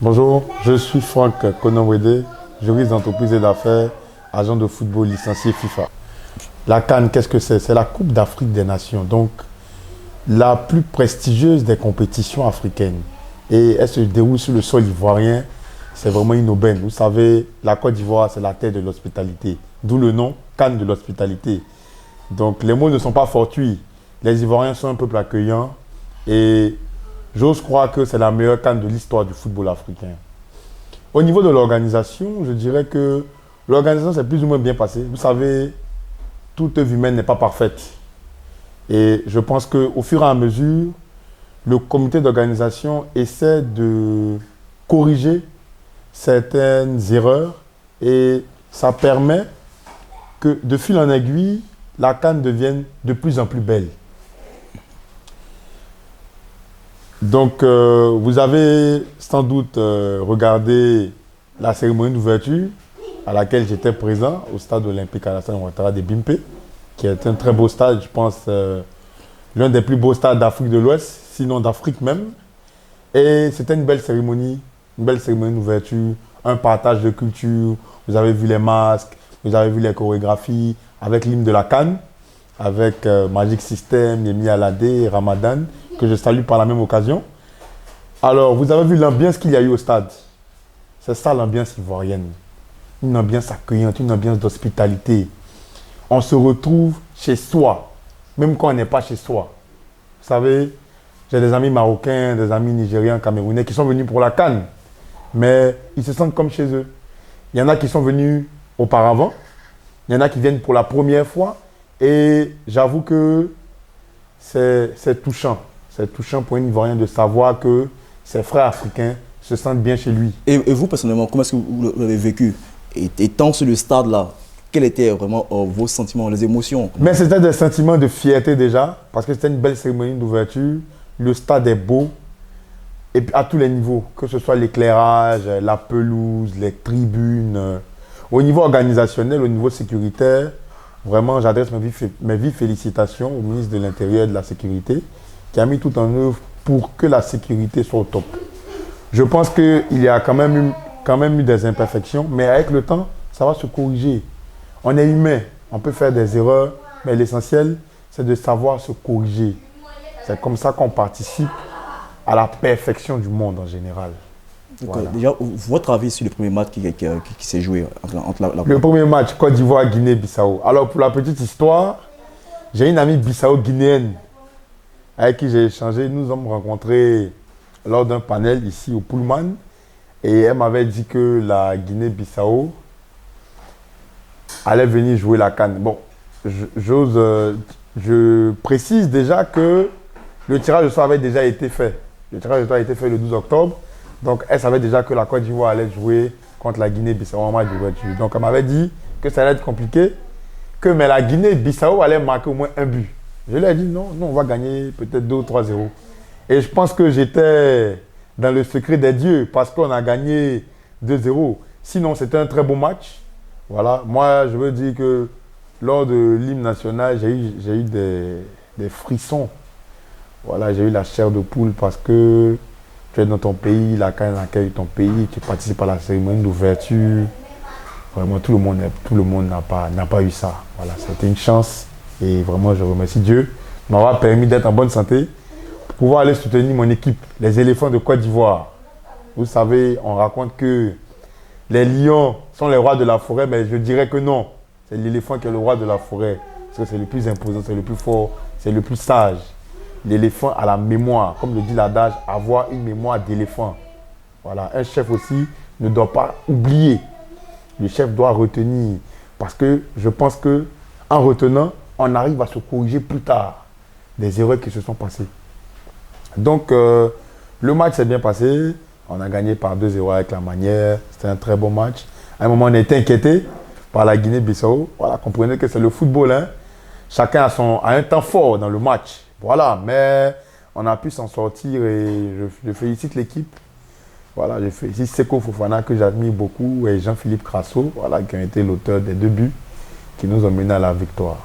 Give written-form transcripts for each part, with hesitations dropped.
Bonjour, je suis Franck Konomwede, juriste d'entreprise et d'affaires, agent de football licencié FIFA. La CAN, qu'est-ce que c'est? C'est la Coupe d'Afrique des Nations, donc la plus prestigieuse des compétitions africaines. Et elle se déroule sur le sol ivoirien, c'est vraiment une aubaine. Vous savez, la Côte d'Ivoire, c'est la terre de l'hospitalité, d'où le nom CAN de l'hospitalité. Donc les mots ne sont pas fortuits, les Ivoiriens sont un peuple accueillant et j'ose croire que c'est la meilleure CAN de l'histoire du football africain. Au niveau de l'organisation, je dirais que l'organisation s'est plus ou moins bien passée. Vous savez, toute œuvre humaine n'est pas parfaite. Et je pense qu'au fur et à mesure, le comité d'organisation essaie de corriger certaines erreurs et ça permet que de fil en aiguille, la CAN devienne de plus en plus belle. Donc, vous avez sans doute regardé la cérémonie d'ouverture à laquelle j'étais présent au stade olympique Alassane Ouattara de Bimpe, qui est un très beau stade, je pense, l'un des plus beaux stades d'Afrique de l'Ouest, sinon d'Afrique même. Et c'était une belle cérémonie d'ouverture, un partage de culture. Vous avez vu les masques, vous avez vu les chorégraphies avec l'hymne de la CAN, avec Magic System, Yemi Alade, Ramadan, que je salue par la même occasion. Alors, vous avez vu l'ambiance qu'il y a eu au stade. C'est ça l'ambiance ivoirienne. Une ambiance accueillante, une ambiance d'hospitalité. On se retrouve chez soi, même quand on n'est pas chez soi. Vous savez, j'ai des amis marocains, des amis nigériens, camerounais qui sont venus pour la CAN, mais ils se sentent comme chez eux. Il y en a qui sont venus auparavant, il y en a qui viennent pour la première fois, et j'avoue que c'est touchant. C'est touchant pour un Ivoirien de savoir que ses frères africains se sentent bien chez lui. Et vous, personnellement, comment est-ce que vous l'avez vécu? Étant sur le stade-là, quels étaient vraiment vos sentiments, les émotions? Mais c'était des sentiments de fierté déjà, parce que c'était une belle cérémonie d'ouverture. Le stade est beau, et à tous les niveaux, que ce soit l'éclairage, la pelouse, les tribunes. Au niveau organisationnel, au niveau sécuritaire, vraiment, j'adresse mes vives félicitations au ministre de l'Intérieur et de la Sécurité, qui a mis tout en œuvre pour que la sécurité soit au top. Je pense qu'il y a quand même eu des imperfections, mais avec le temps, ça va se corriger. On est humain, on peut faire des erreurs, mais l'essentiel, c'est de savoir se corriger. C'est comme ça qu'on participe à la perfection du monde en général. Voilà. Déjà, votre avis sur le premier match qui s'est joué entre la... Le premier match, Côte d'Ivoire, Guinée-Bissau. Alors, pour la petite histoire, j'ai une amie bissau-guinéenne avec qui j'ai échangé. Nous nous sommes rencontrés lors d'un panel ici au Pullman. Et elle m'avait dit que la Guinée-Bissau allait venir jouer la CAN. Bon, je précise déjà que le tirage au sort avait déjà été fait. Le tirage au sort a été fait le 12 octobre. Donc, elle savait déjà que la Côte d'Ivoire allait jouer contre la Guinée-Bissau en match d'ouverture. Donc, elle m'avait dit que ça allait être compliqué, mais la Guinée-Bissau allait marquer au moins un but. Je lui ai dit non, on va gagner peut-être 2 ou 3-0. Et je pense que j'étais dans le secret des dieux parce qu'on a gagné 2-0. Sinon, c'était un très beau match. Voilà. Moi, je veux dire que lors de l'hymne national, j'ai eu des frissons. Voilà, j'ai eu la chair de poule parce que tu es dans ton pays, la CAN accueille ton pays, tu participes à la cérémonie d'ouverture. Vraiment, tout le monde n'a pas eu ça. Voilà, c'était une chance et vraiment, je remercie Dieu de m'avoir permis d'être en bonne santé pour pouvoir aller soutenir mon équipe, les éléphants de Côte d'Ivoire. Vous savez, on raconte que les lions sont les rois de la forêt, mais je dirais que non. C'est l'éléphant qui est le roi de la forêt. Parce que c'est le plus imposant, c'est le plus fort, c'est le plus sage. L'éléphant a la mémoire, comme le dit l'adage, avoir une mémoire d'éléphant. Voilà, un chef aussi ne doit pas oublier. Le chef doit retenir. Parce que je pense qu'en retenant, on arrive à se corriger plus tard des erreurs qui se sont passées. Donc, le match s'est bien passé. On a gagné par 2-0 avec la manière. C'était un très bon match. À un moment, on a été inquiété par la Guinée-Bissau. Voilà, comprenez que c'est le football. Hein. Chacun a un temps fort dans le match. Voilà, mais on a pu s'en sortir et je félicite l'équipe. Voilà, je félicite Seko Fofana que j'admire beaucoup et Jean-Philippe Crasso, voilà, qui ont été l'auteur des 2 buts. qui nous ont menés à la victoire.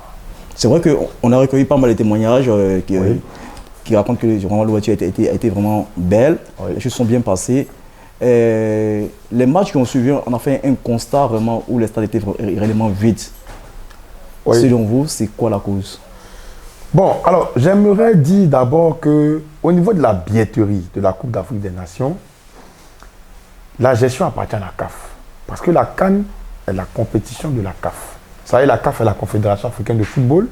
C'est vrai qu'on a recueilli pas mal de témoignages Oui. qui racontent que vraiment l'ouverture a été vraiment belle, Oui. les choses sont bien passées. Les matchs qui ont suivi, on a fait un constat vraiment où les stades étaient réellement vides. Oui. Selon vous, c'est quoi la cause? Bon, alors, j'aimerais dire d'abord qu'au niveau de la billetterie de la Coupe d'Afrique des Nations, la gestion appartient à la CAF. Parce que la CAN est la compétition de la CAF. Vous savez, la CAF est la Confédération africaine de football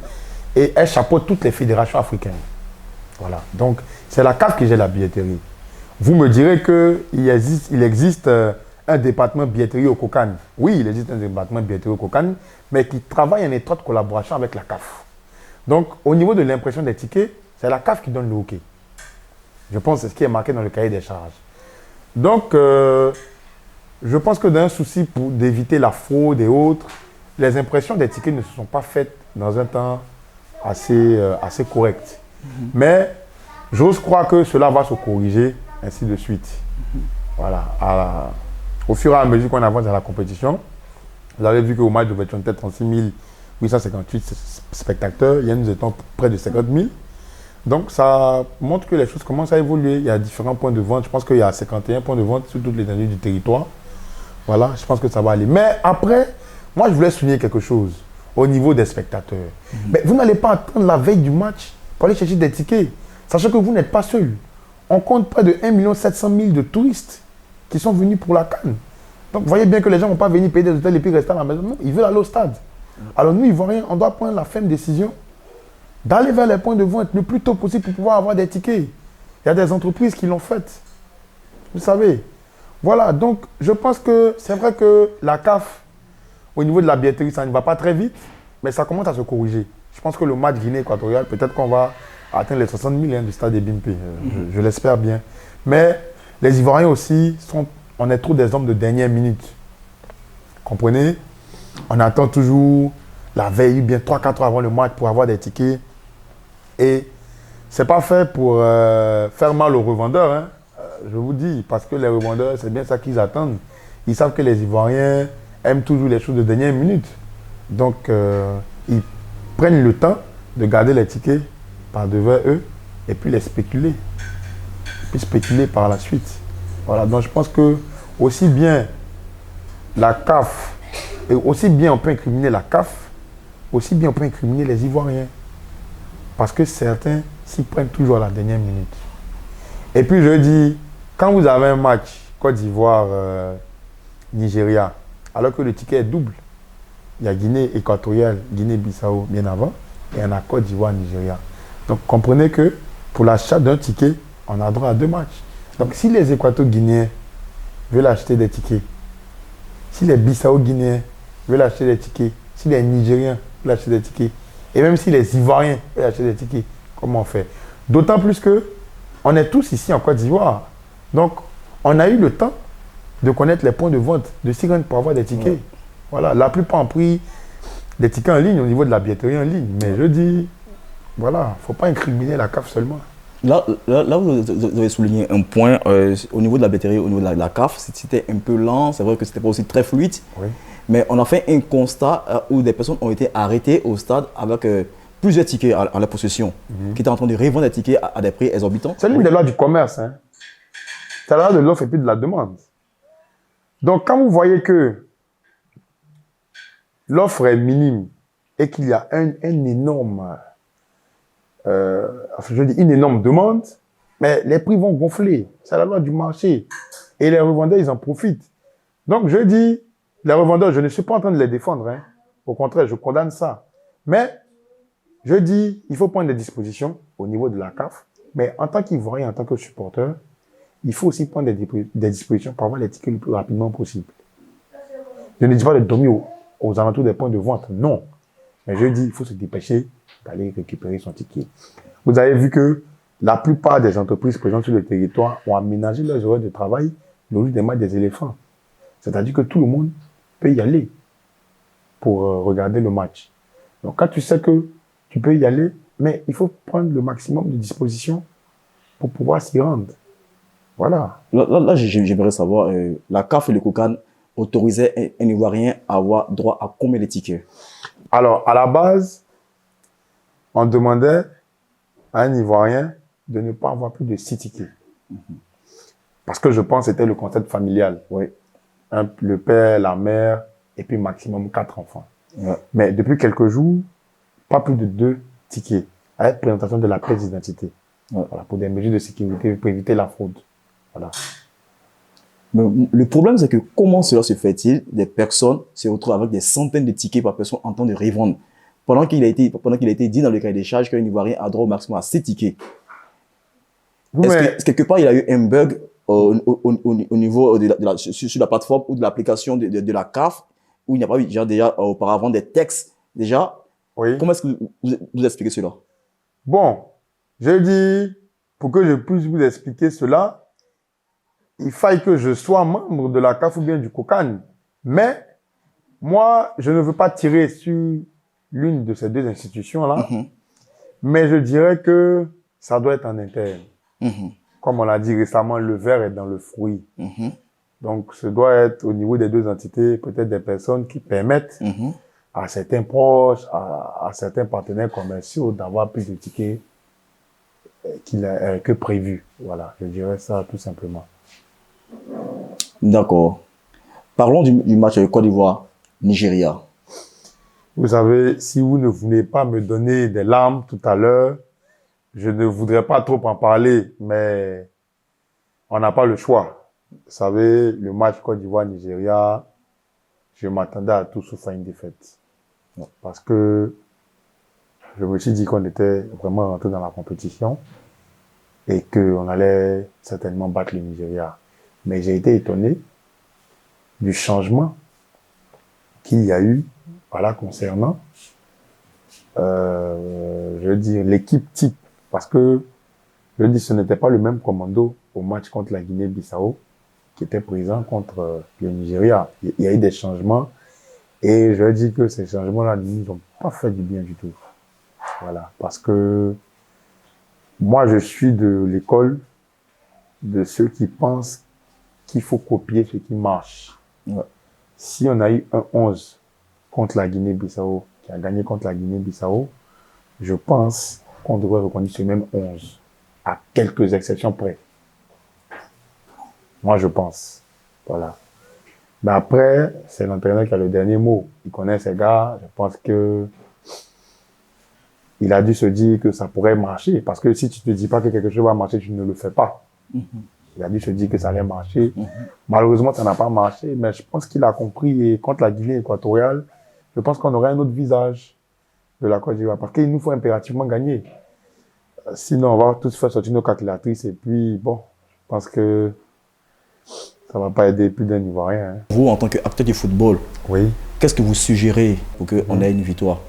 et elle chapeaute toutes les fédérations africaines. Voilà. Donc, c'est la CAF qui gère la billetterie. Vous me direz qu'il existe un département billetterie au COCAN. Oui, il existe un département billetterie au COCAN, mais qui travaille en étroite collaboration avec la CAF. Donc, au niveau de l'impression des tickets, c'est la CAF qui donne le OK. Je pense que c'est ce qui est marqué dans le cahier des charges. Donc, je pense que d'un souci d'éviter la fraude et autres, les impressions des tickets ne se sont pas faites dans un temps assez correct. Mais j'ose croire que cela va se corriger, ainsi de suite. Voilà. Au fur et à mesure qu'on avance dans la compétition, vous avez vu qu'au match de d'ouverture, on était 36 858 spectateurs. Hier, nous étions près de 50 000. Donc, ça montre que les choses commencent à évoluer. Il y a différents points de vente. Je pense qu'il y a 51 points de vente sur toutes les étendues du territoire. Voilà, je pense que ça va aller. Mais après, moi, je voulais souligner quelque chose au niveau des spectateurs. Mais vous n'allez pas attendre la veille du match pour aller chercher des tickets, sachant que vous n'êtes pas seul. On compte près de 1 700 000 de touristes qui sont venus pour la CAN. Donc, vous voyez bien que les gens ne vont pas venir payer des hôtels et puis rester à la maison. Non, ils veulent aller au stade. Alors, nous, Ivoiriens, on doit prendre la ferme décision d'aller vers les points de vente le plus tôt possible pour pouvoir avoir des tickets. Il y a des entreprises qui l'ont fait. Vous savez. Voilà, donc je pense que c'est vrai que la CAF, au niveau de la billetterie, ça ne va pas très vite, mais ça commence à se corriger. Je pense que le match Guinée-Équatoriale, peut-être qu'on va atteindre les 60 000 du stade des Bimpe. Je l'espère bien. Mais les Ivoiriens aussi, on est trop des hommes de dernière minute. Comprenez? On attend toujours la veille, bien 3-4 heures avant le match pour avoir des tickets. Et ce n'est pas fait pour faire mal aux revendeurs, hein. Je vous dis, parce que les revendeurs, c'est bien ça qu'ils attendent. Ils savent que les Ivoiriens aiment toujours les choses de dernière minute. Donc, ils prennent le temps de garder les tickets par devant eux et puis les spéculer. Et puis spéculer par la suite. Voilà, donc je pense que aussi bien la CAF, et aussi bien on peut incriminer la CAF, aussi bien on peut incriminer les Ivoiriens. Parce que certains s'y prennent toujours à la dernière minute. Et puis je dis, quand vous avez un match Côte d'Ivoire-Nigeria, alors que le ticket est double, il y a Guinée équatoriale, Guinée-Bissau bien avant, et il y en a Côte d'Ivoire-Nigeria. Donc comprenez que pour l'achat d'un ticket, on a droit à 2 matchs. Donc si les Équato-Guinéens veulent acheter des tickets, si les Bissau-Guinéens veulent acheter des tickets, si les Nigériens veulent acheter des tickets, et même si les Ivoiriens veulent acheter des tickets, comment on fait? D'autant plus que on est tous ici en Côte d'Ivoire. Donc, on a eu le temps de connaître les points de vente de s'y rendre pour avoir des tickets. Ouais. Voilà, la plupart ont pris des tickets en ligne au niveau de la billetterie en ligne. Mais je dis, voilà, il ne faut pas incriminer la CAF seulement. Là vous avez souligné un point au niveau de la billetterie, au niveau de la CAF, c'était un peu lent, c'est vrai que ce n'était pas aussi très fluide. Oui. Mais on a fait un constat où des personnes ont été arrêtées au stade avec plusieurs tickets à la possession, qui étaient en train de revendre des tickets à des prix exorbitants. C'est l'une des lois du commerce. Hein. C'est la loi de l'offre et puis de la demande. Donc, quand vous voyez que l'offre est minime et qu'il y a une énorme demande, mais les prix vont gonfler. C'est la loi du marché. Et les revendeurs, ils en profitent. Donc, je dis, les revendeurs, je ne suis pas en train de les défendre. Hein. Au contraire, je condamne ça. Mais, je dis, il faut prendre des dispositions au niveau de la CAF. Mais en tant qu'Ivoirien, en tant que supporter, il faut aussi prendre des dispositions pour avoir les tickets le plus rapidement possible. Je ne dis pas de dormir aux alentours des points de vente, non. Mais je dis, il faut se dépêcher d'aller récupérer son ticket. Vous avez vu que la plupart des entreprises présentes sur le territoire ont aménagé leurs horaires de travail le jour des matchs des éléphants. C'est-à-dire que tout le monde peut y aller pour regarder le match. Donc quand tu sais que tu peux y aller, mais il faut prendre le maximum de dispositions pour pouvoir s'y rendre. Voilà. Là j'aimerais savoir, la CAF et le COCAN autorisait un Ivoirien à avoir droit à combien de tickets? Alors, à la base, on demandait à un Ivoirien de ne pas avoir plus de 6 tickets. Parce que je pense que c'était le concept familial. Oui. Le père, la mère, et puis maximum 4 enfants. Ouais. Mais depuis quelques jours, pas plus de 2 tickets, avec présentation de la pièce d'identité. Ouais. Voilà, pour des mesures de sécurité, pour éviter la fraude. Voilà. Mais le problème, c'est que comment cela se fait-il? Des personnes se retrouvent avec des centaines de tickets par personne en train de revendre. Pendant qu'il a été dit dans le cahier des charges qu'un Ivoirien a droit au maximum à 6 tickets. Oui, Est-ce que quelque part, il y a eu un bug au niveau sur la plateforme ou de l'application de la CAF, où il n'y a pas eu déjà auparavant des textes déjà? oui. Comment est-ce que vous expliquez cela? Bon, je dis, pour que je puisse vous expliquer cela, il faille que je sois membre de la CAF ou bien du COCAN. Mais moi, je ne veux pas tirer sur l'une de ces deux institutions-là, mais je dirais que ça doit être en interne. Comme on l'a dit récemment, le verre est dans le fruit. Donc, ce doit être au niveau des deux entités, peut-être des personnes qui permettent à certains proches, à certains partenaires commerciaux d'avoir plus de tickets que prévu. Voilà, je dirais ça tout simplement. D'accord. Parlons du match Côte d'Ivoire-Nigeria. Vous savez, si vous ne voulez pas me donner des larmes tout à l'heure, je ne voudrais pas trop en parler, mais on n'a pas le choix. Vous savez, le match Côte d'Ivoire-Nigeria, je m'attendais à tout sauf à une défaite. Parce que je me suis dit qu'on était vraiment rentré dans la compétition et qu'on allait certainement battre le Nigeria. Mais j'ai été étonné du changement qu'il y a eu, voilà, concernant, je veux dire, l'équipe type. Parce que, je veux dire, ce n'était pas le même commando au match contre la Guinée-Bissau qui était présent contre le Nigeria. Il y a eu des changements et je veux dire que ces changements-là ne nous ont pas fait du bien du tout. Voilà. Parce que moi, je suis de l'école de ceux qui pensent qu'il faut copier ce qui marche. Ouais. Si on a eu un 11 contre la Guinée-Bissau, qui a gagné contre la Guinée-Bissau, je pense qu'on devrait reconnaître ce même 11, à quelques exceptions près. Moi, je pense. Voilà. Mais après, c'est l'entraîneur qui a le dernier mot. Il connaît ces gars. Je pense que il a dû se dire que ça pourrait marcher. Parce que si tu te dis pas que quelque chose va marcher, tu ne le fais pas. Il a dû se dire que ça allait marcher. Malheureusement, ça n'a pas marché. Mais je pense qu'il a compris. Et contre la Guinée équatoriale, je pense qu'on aurait un autre visage de la Côte d'Ivoire. Parce qu'il nous faut impérativement gagner. Sinon, on va tous faire sortir nos calculatrices. Et puis, bon, je pense que ça ne va pas aider plus d'un Ivoirien. Hein. Vous, en tant qu'acteur du football, oui. Qu'est-ce que vous suggérez pour qu'on ait une victoire?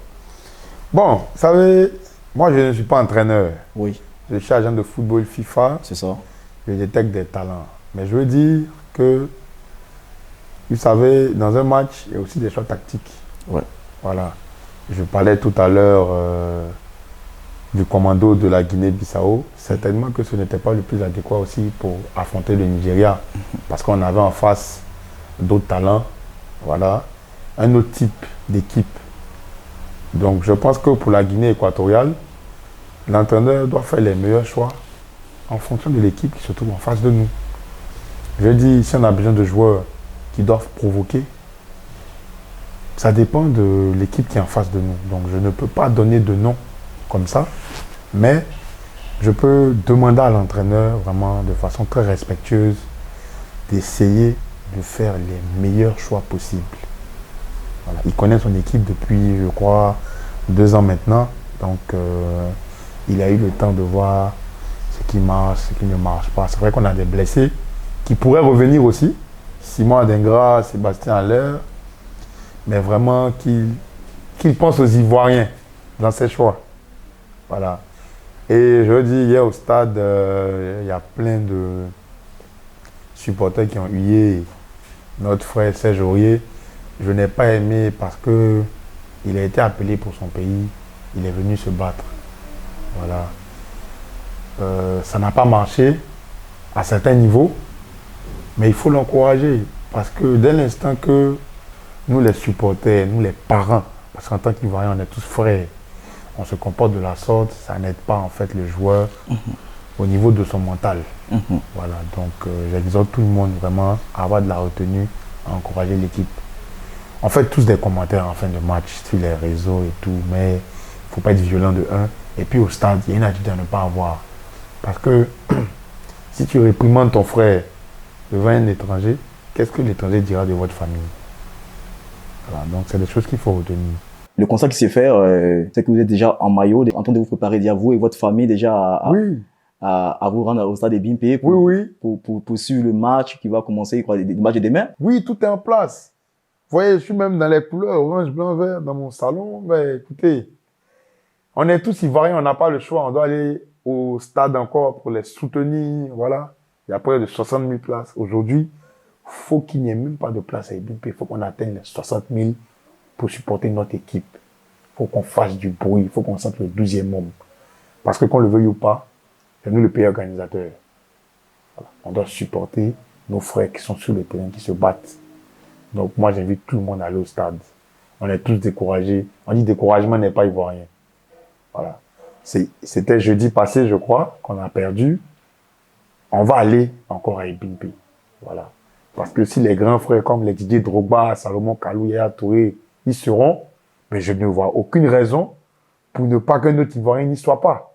Bon, vous savez, moi, je ne suis pas entraîneur. Oui. Je suis agent de football FIFA. C'est ça. Je détecte des talents. Mais je veux dire que, vous savez, dans un match, il y a aussi des choix tactiques. Ouais. Voilà. Je parlais tout à l'heure du commando de la Guinée-Bissau. Certainement que ce n'était pas le plus adéquat aussi pour affronter le Nigeria. Parce qu'on avait en face d'autres talents. Voilà. Un autre type d'équipe. Donc, je pense que pour la Guinée équatoriale, l'entraîneur doit faire les meilleurs choix en fonction de l'équipe qui se trouve en face de nous. Je dis, si on a besoin de joueurs qui doivent provoquer, ça dépend de l'équipe qui est en face de nous. Donc, je ne peux pas donner de nom comme ça, mais je peux demander à l'entraîneur, vraiment de façon très respectueuse, d'essayer de faire les meilleurs choix possibles. Voilà. Il connaît son équipe depuis, je crois, 2 ans maintenant. Donc, il a eu le temps de voir ce qui marche, ce qui ne marche pas. C'est vrai qu'on a des blessés qui pourraient revenir aussi. Simon Adingra, Sébastien Haller. Mais vraiment qu'il pense aux Ivoiriens dans ses choix. Voilà. Et je dis, hier au stade, il y a plein de supporters qui ont hué notre frère Serge Aurier. Je n'ai pas aimé parce que il a été appelé pour son pays. Il est venu se battre. Voilà. Ça n'a pas marché à certains niveaux, mais il faut l'encourager Parce que dès l'instant que nous, les supporters, nous, les parents, parce qu'en tant qu'Ivoiriens, on est tous frères, on se comporte de la sorte, ça n'aide pas en fait le joueur au niveau de son mental. Voilà, donc j'exhorte tout le monde vraiment à avoir de la retenue, à encourager l'équipe. On fait tous des commentaires en fin de match sur les réseaux et tout, mais il ne faut pas être violent de un. Et puis au stade, il y a une attitude à ne pas avoir. Parce que si tu réprimandes ton frère devant un étranger, qu'est-ce que l'étranger dira de votre famille? Voilà, donc c'est des choses qu'il faut retenir. Le constat qui s'est fait, c'est que vous êtes déjà en maillot, en train de vous préparer, déjà vous et votre famille, déjà à vous rendre au stade de Bimpe pour suivre le match qui va commencer, le match de demain. Oui, tout est en place. Vous voyez, je suis même dans les couleurs orange, blanc, vert dans mon salon. Mais écoutez, on est tous Ivoiriens, on n'a pas le choix. On doit aller au stade encore pour les soutenir. Voilà. Il y a près de 60 000 places. Aujourd'hui, il faut qu'il n'y ait même pas de place à Bimpe. Il faut qu'on atteigne les 60 000 pour supporter notre équipe. Il faut qu'on fasse du bruit. Il faut qu'on sente le 12e homme. Parce que qu'on le veuille ou pas, c'est nous le pays organisateur. Voilà. On doit supporter nos frères qui sont sur le terrain, qui se battent. Donc moi, j'invite tout le monde à aller au stade. On est tous découragés. On dit découragement n'est pas ivoirien. Voilà. C'était jeudi passé, je crois, qu'on a perdu. On va aller encore à Bimpe. Voilà. Parce que si les grands frères comme les Didier Drogba, Salomon Kalou, Yaya Touré, ils seront, mais je ne vois aucune raison pour ne pas que notre Ivoirien n'y soit pas.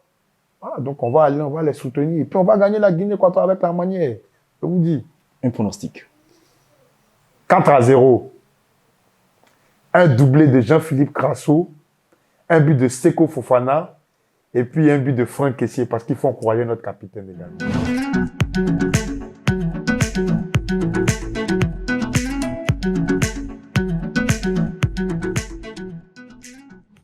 Voilà. Donc on va aller, on va les soutenir. Et puis on va gagner la Guinée équatoriale avec la manière. Je vous dis. Un pronostic. 4-0. Un doublé de Jean-Philippe Crasso, un but de Seko Fofana et puis un but de Franck Kessié parce qu'il faut encourager notre capitaine également.